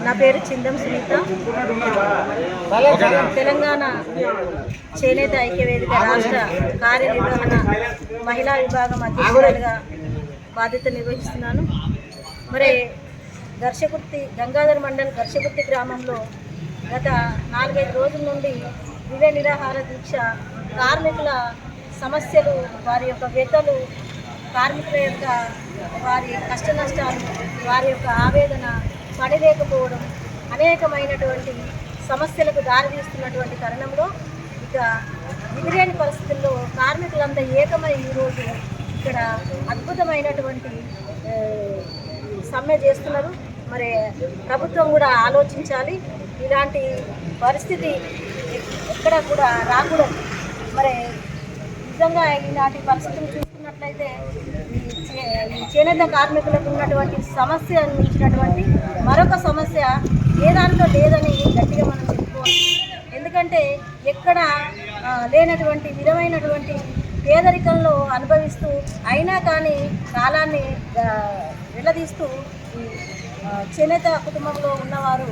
నా పేరు చిందం సునీత. తెలంగాణ చేనేత ఐక్యవేదిక రాష్ట్ర కార్యనిర్వహణ మహిళా విభాగం అధ్యక్షురాలుగా బాధ్యత నిర్వహిస్తున్నాను. మరి గంగాధర్ మండల్ ఘర్షకుర్తి గ్రామంలో గత 4-5 రోజుల నుండి వివే నిరాహార దీక్ష కార్మికుల సమస్యలు, వారి యొక్క వ్యతలు, కార్మికుల యొక్క వారి కష్ట నష్టాలు, వారి యొక్క ఆవేదన పడలేకపోవడం, అనేకమైనటువంటి సమస్యలకు దారితీస్తున్నటువంటి తరుణంలో ఇక విధిలేని పరిస్థితుల్లో కార్మికులంతా ఏకమై ఈరోజు ఇక్కడ అద్భుతమైనటువంటి సమ్మె చేస్తున్నారు. మరి ప్రభుత్వం కూడా ఆలోచించాలి, ఇలాంటి పరిస్థితి ఎక్కడ కూడా రాకూడదు. మరి నిజంగా ఈనాటి పరిస్థితులు చూసుకున్నట్లయితే ఈ చేనేత కార్మికులకు ఉన్నటువంటి సమస్య మించినటువంటి మరొక సమస్య ఏ దాంట్లో లేదని గట్టిగా మనం చెప్పుకోవాలి. ఎందుకంటే ఎక్కడ లేనటువంటి విధమైనటువంటి పేదరికంలో అనుభవిస్తూ అయినా కానీ కాలాన్ని వెళ్లదీస్తూ చేనేత కుటుంబంలో ఉన్నవారు